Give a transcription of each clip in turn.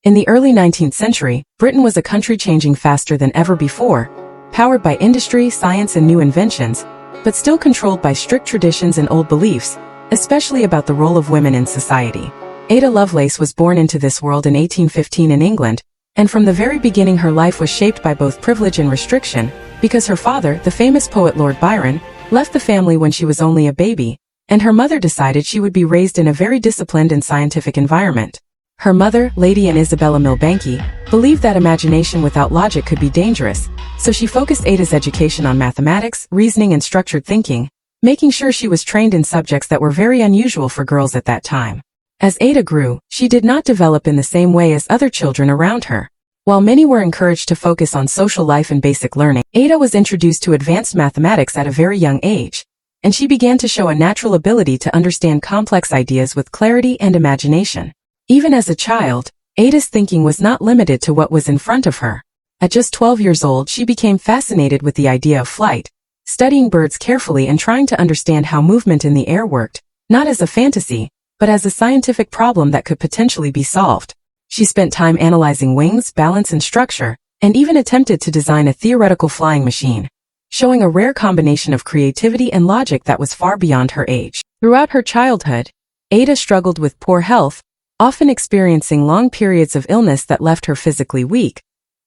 In the early 19th century, Britain was a country changing faster than ever before, powered by industry, science, and new inventions, but still controlled by strict traditions and old beliefs, especially about the role of women in society. Ada Lovelace was born into this world in 1815 in England, and from the very beginning her life was shaped by both privilege and restriction, because her father, the famous poet Lord Byron, left the family when she was only a baby, and her mother decided she would be raised in a very disciplined and scientific environment. Her mother, Lady Annabella Milbanke, believed that imagination without logic could be dangerous, so she focused Ada's education on mathematics, reasoning, and structured thinking, making sure she was trained in subjects that were very unusual for girls at that time. As Ada grew, she did not develop in the same way as other children around her. While many were encouraged to focus on social life and basic learning, Ada was introduced to advanced mathematics at a very young age, and she began to show a natural ability to understand complex ideas with clarity and imagination. Even as a child, Ada's thinking was not limited to what was in front of her. At just 12 years old, she became fascinated with the idea of flight, studying birds carefully and trying to understand how movement in the air worked, not as a fantasy, but as a scientific problem that could potentially be solved. She spent time analyzing wings, balance, and structure, and even attempted to design a theoretical flying machine, showing a rare combination of creativity and logic that was far beyond her age. Throughout her childhood, Ada struggled with poor health, often experiencing long periods of illness that left her physically weak.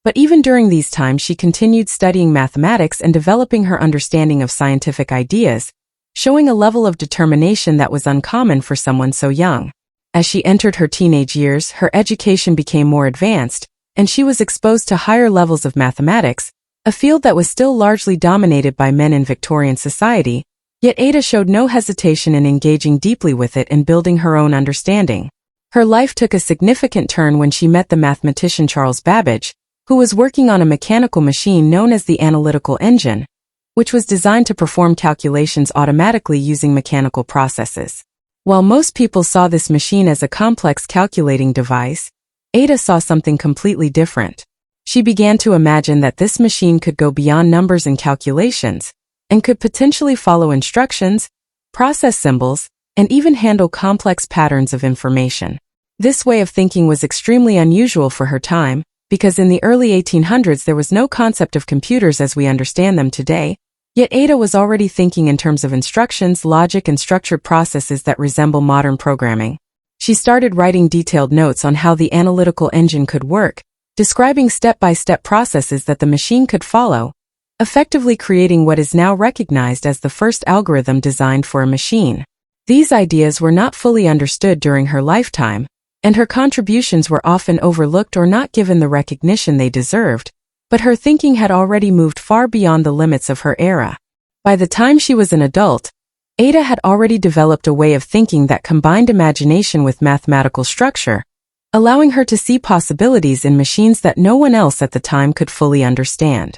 But even during these times she continued studying mathematics and developing her understanding of scientific ideas, showing a level of determination that was uncommon for someone so young. As she entered her teenage years, her education became more advanced, and she was exposed to higher levels of mathematics, a field that was still largely dominated by men in Victorian society, yet Ada showed no hesitation in engaging deeply with it and building her own understanding. Her life took a significant turn when she met the mathematician Charles Babbage, who was working on a mechanical machine known as the Analytical engine, which was designed to perform calculations automatically using mechanical processes. While most people saw this machine as a complex calculating device, Ada saw something completely different. She began to imagine that this machine could go beyond numbers and calculations, and could potentially follow instructions, process symbols, and even handle complex patterns of information. This way of thinking was extremely unusual for her time, because in the early 1800s there was no concept of computers as we understand them today, yet Ada was already thinking in terms of instructions, logic, and structured processes that resemble modern programming. She started writing detailed notes on how the analytical engine could work, describing step-by-step processes that the machine could follow, effectively creating what is now recognized as the first algorithm designed for a machine. These ideas were not fully understood during her lifetime, and her contributions were often overlooked or not given the recognition they deserved, but her thinking had already moved far beyond the limits of her era. By the time she was an adult, Ada had already developed a way of thinking that combined imagination with mathematical structure, allowing her to see possibilities in machines that no one else at the time could fully understand.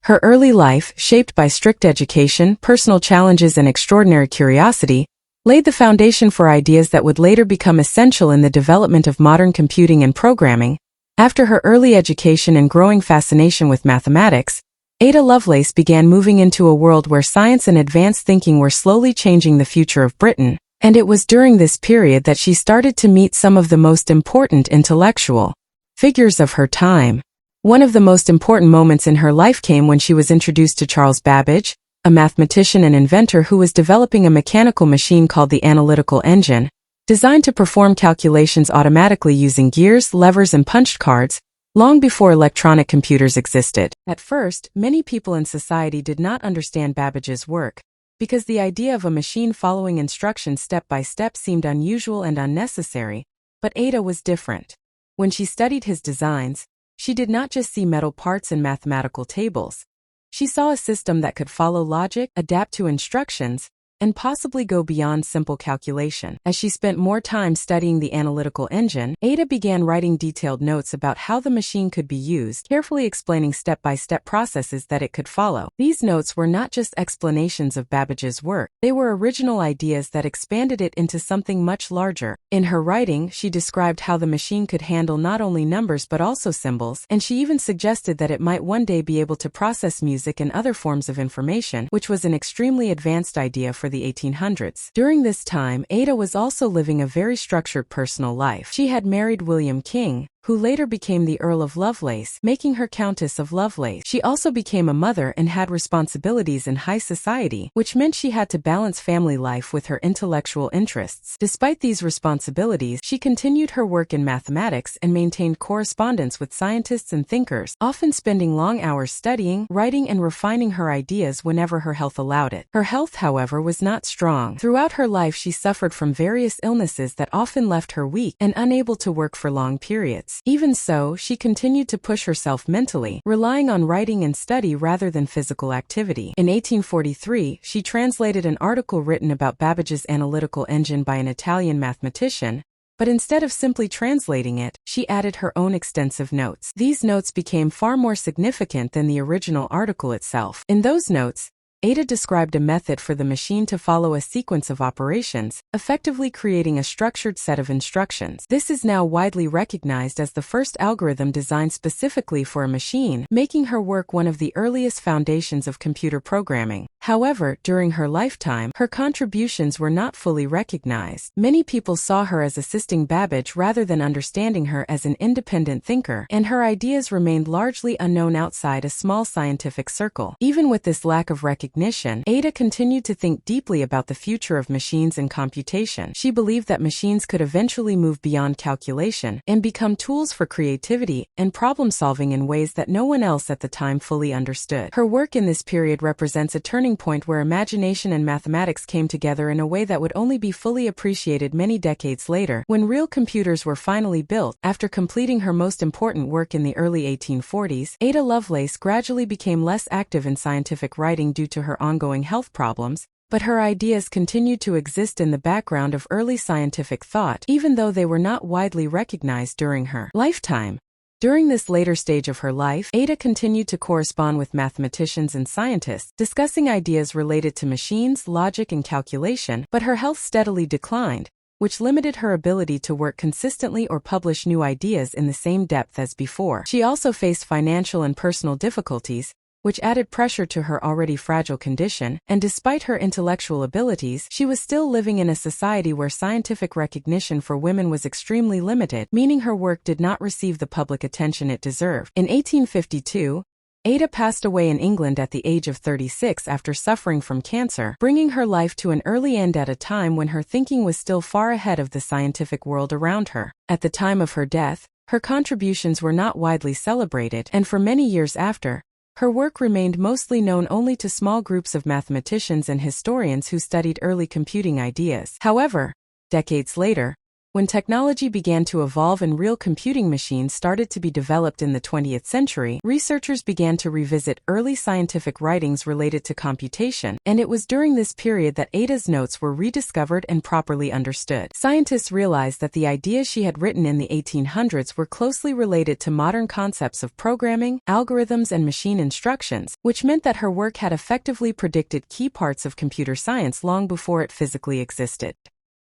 Her early life, shaped by strict education, personal challenges, and extraordinary curiosity, laid the foundation for ideas that would later become essential in the development of modern computing and programming. After her early education and growing fascination with mathematics, Ada Lovelace began moving into a world where science and advanced thinking were slowly changing the future of Britain, and it was during this period that she started to meet some of the most important intellectual figures of her time. One of the most important moments in her life came when she was introduced to Charles Babbage, a mathematician and inventor who was developing a mechanical machine called the Analytical engine, designed to perform calculations automatically using gears, levers, and punched cards, long before electronic computers existed. At first, many people in society did not understand Babbage's work, because the idea of a machine following instructions step by step seemed unusual and unnecessary, but Ada was different. When she studied his designs, she did not just see metal parts and mathematical tables. She saw a system that could follow logic, adapt to instructions, and possibly go beyond simple calculation. As she spent more time studying the Analytical engine, Ada began writing detailed notes about how the machine could be used, carefully explaining step-by-step processes that it could follow. These notes were not just explanations of Babbage's work, they were original ideas that expanded it into something much larger. In her writing, she described how the machine could handle not only numbers but also symbols, and she even suggested that it might one day be able to process music and other forms of information, which was an extremely advanced idea for the 1800s. During this time, Ada was also living a very structured personal life. She had married William King, who later became the Earl of Lovelace, making her Countess of Lovelace. She also became a mother and had responsibilities in high society, which meant she had to balance family life with her intellectual interests. Despite these responsibilities, she continued her work in mathematics and maintained correspondence with scientists and thinkers, often spending long hours studying, writing, and refining her ideas whenever her health allowed it. Her health, however, was not strong. Throughout her life, she suffered from various illnesses that often left her weak and unable to work for long periods. Even so, she continued to push herself mentally, relying on writing and study rather than physical activity. In 1843, she translated an article written about Babbage's analytical engine by an Italian mathematician, but instead of simply translating it, she added her own extensive notes. These notes became far more significant than the original article itself. In those notes, Ada described a method for the machine to follow a sequence of operations, effectively creating a structured set of instructions. This is now widely recognized as the first algorithm designed specifically for a machine, making her work one of the earliest foundations of computer programming. However, during her lifetime, her contributions were not fully recognized. Many people saw her as assisting Babbage rather than understanding her as an independent thinker, and her ideas remained largely unknown outside a small scientific circle. Even with this lack of recognition, Ada continued to think deeply about the future of machines and computation. She believed that machines could eventually move beyond calculation and become tools for creativity and problem-solving in ways that no one else at the time fully understood. Her work in this period represents a turning point where imagination and mathematics came together in a way that would only be fully appreciated many decades later, when real computers were finally built. After completing her most important work in the early 1840s, Ada Lovelace gradually became less active in scientific writing due to her ongoing health problems, but her ideas continued to exist in the background of early scientific thought, even though they were not widely recognized during her lifetime. During this later stage of her life, Ada continued to correspond with mathematicians and scientists, discussing ideas related to machines, logic, and calculation, but her health steadily declined, which limited her ability to work consistently or publish new ideas in the same depth as before. She also faced financial and personal difficulties, which added pressure to her already fragile condition, and despite her intellectual abilities, she was still living in a society where scientific recognition for women was extremely limited, meaning her work did not receive the public attention it deserved. In 1852, Ada passed away in England at the age of 36 after suffering from cancer, bringing her life to an early end at a time when her thinking was still far ahead of the scientific world around her. At the time of her death, her contributions were not widely celebrated, and for many years after, her work remained mostly known only to small groups of mathematicians and historians who studied early computing ideas. However, decades later, when technology began to evolve and real computing machines started to be developed in the 20th century, researchers began to revisit early scientific writings related to computation, and it was during this period that Ada's notes were rediscovered and properly understood. Scientists realized that the ideas she had written in the 1800s were closely related to modern concepts of programming, algorithms, and machine instructions, which meant that her work had effectively predicted key parts of computer science long before it physically existed.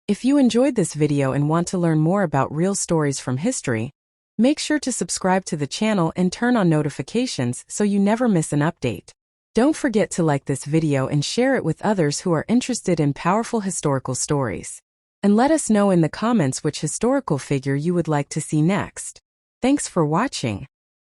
If you enjoyed this video and want to learn more about real stories from history, make sure to subscribe to the channel and turn on notifications so you never miss an update. Don't forget to like this video and share it with others who are interested in powerful historical stories. And let us know in the comments which historical figure you would like to see next. Thanks for watching.